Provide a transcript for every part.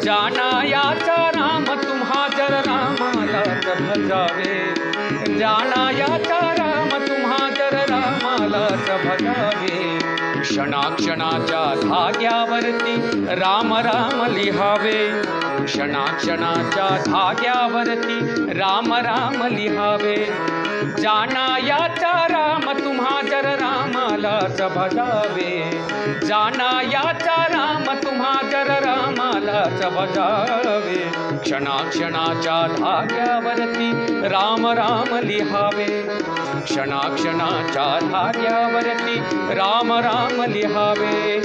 जाणायाचा राम तुम्हा जर रामालाच भजावे, जाणायाचा राम तुम्हा जर रामालाच भजावे, क्षणाक्षणाच्या धाग्यावरती राम राम लिहावे, क्षणाक्षणाच्या धाग्यावरती राम राम लिहावे, जाणायाचा राम तुम्हा जर रामालाच भजावे, जाणायाचा राम तुम्हा जर रामालाच भजावे, क्षणाक्षणाच्या धाग्यावरती राम राम लिहावे, क्षणाक्षणाच्या धाग्यावरती राम राम लिहावे,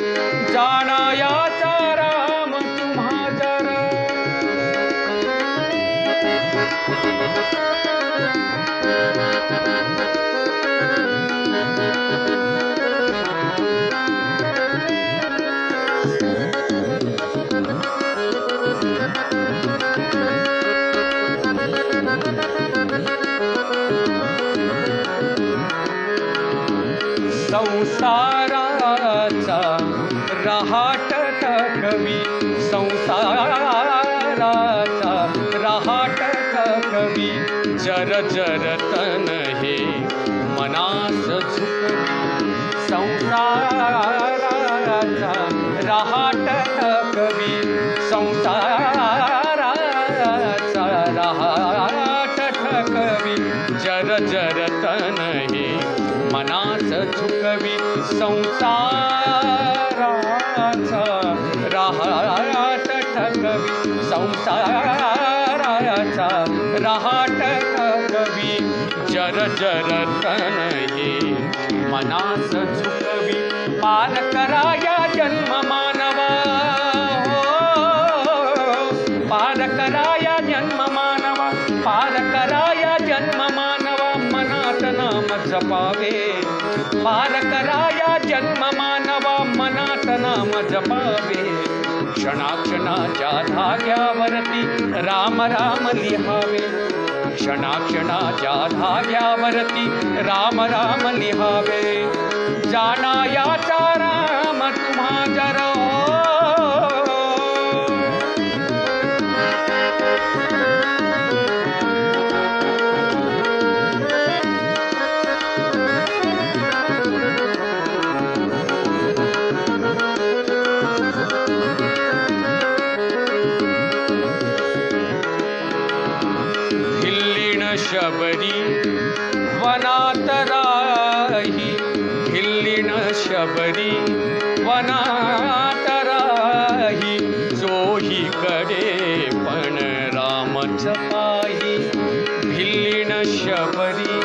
जाणायाचा राम तुम्हा जर संसाराचा रहाट कवी, संसाराचा रहाट कवी, जर जर तन हे मनास झुकवी, संसाराचा रहाट कवी, संसाराचा रहाट कवी, जर जर तन हे मनास झुकवी, संसाराचा रहाट ठकवी, संसाराचा रहाट ठकवी, जर जर तन हे मनास झुकवी, पार कराया जन्म मानवा, पार कराया जन्म मानवा, पार कराया जन्म मानवा, मनात नाम जपावे, पार कराया जन्म मानवा, मनात नाम जपावे, क्षणाक्षणाच्या धाग्यावरती राम राम लिहावे, क्षणाक्षणाच्या धाग्यावरती राम राम लिहावे, जाणायाचा राम तुम्हा जर शबरी वनात राही, हिल्लीन शबरी वनात राही, जोही कडे पण रामच पाही, हिल्लीन शबरी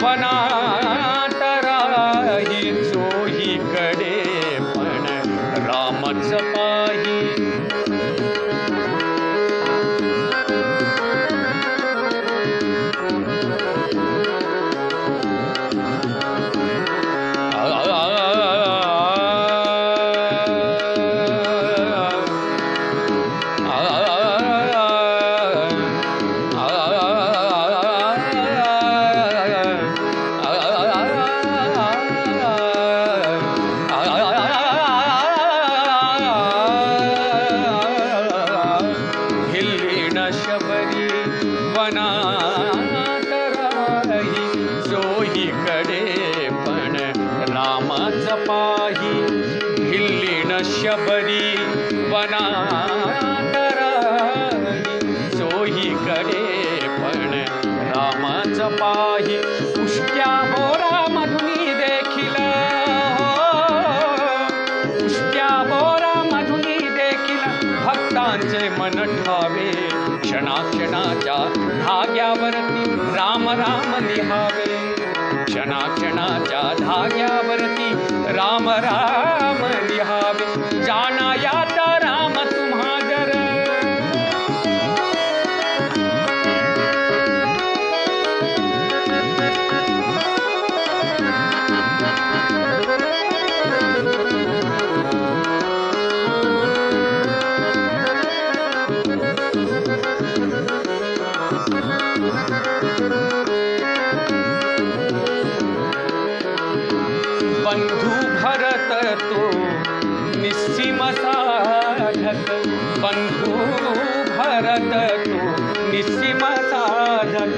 वनात राही, जोही कडे पण रामच पाही, शबरी वनात राही, जोही कडे पण रामच पाही, हिल्लीन शबरी वनात राही, जोही कडे पण रामच पाही, उष्ट्या बोरा मधुनी देखील, उष्ट्या बोरा मधुनी देखील भक्तांचे मन ठावे, क्षणाक्षणाच्या धाग्यावरती राम राम लिहावे, क्षणाक्षणाच्या धाग्यावरती राम राम लिहावे, जाणायाचा राम तुम्हा जर बंधू भरत बंधू भरत तो निस्सीम साधक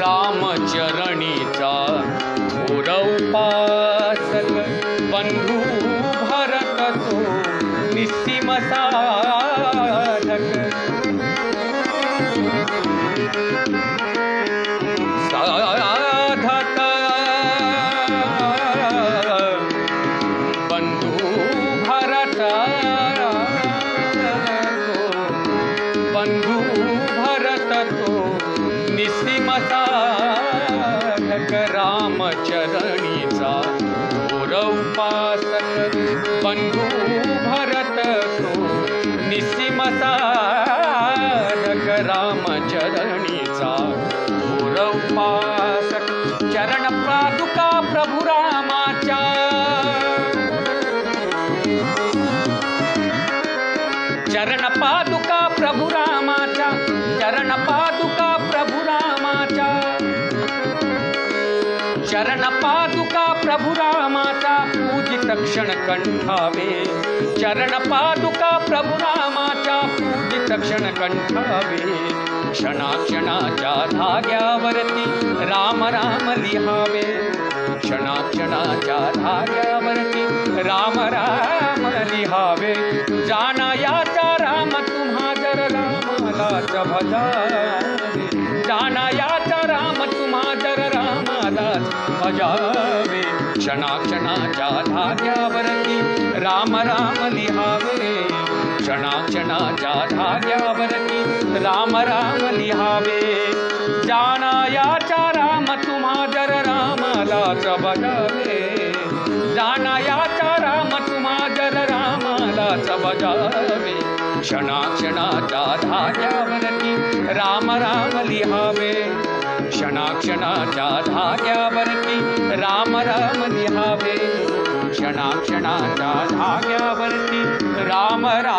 रामचरणीचा घोर उपासक बंधू भरत तो निस्सीम साधक बंधू भरत तो निस्सीम साधक रामचरणीचा घोर उपासक बंधू भरत तो निस्सीम साधक रामचरणीचा घोर उपासक चरण पादुका प्रभु रामाच्या चरण पादुका प्रभु रामाच्या चरण पादुका प्रभु रामाच्या चरण पादुका प्रभु रामाचा पूजित क्षण कंठावे चरण पादुका प्रभु रामाच्या पूजित क्षण कंठावे क्षणाक्षणाच्या धाग्यावरती राम राम लिहावे क्षणाक्षणाच्या धाग्यावरती राम राम लिहावे जाणायाचा राम तुम्हा जर रामालाच भजावे जाणायाचा राम तुम्हा जर रामालाच भजावे क्षणाक्षणाच्या धाग्यावरती राम राम लिहावे क्षणाक्षणाच्या धाग्यावरती राम राम लिहावे जाणायाचा राम तुम्हा जर रामालाच भजावे जाणायाचा राम तुम्हा जर रामालाच भजावे क्षणाक्षणाच्या धाग्यावरती राम राम लिहावे क्षणाक्षणाच्या धाग्यावरती राम राम लिहावे क्षणाक्षणाच्या धाग्यावरती राम राम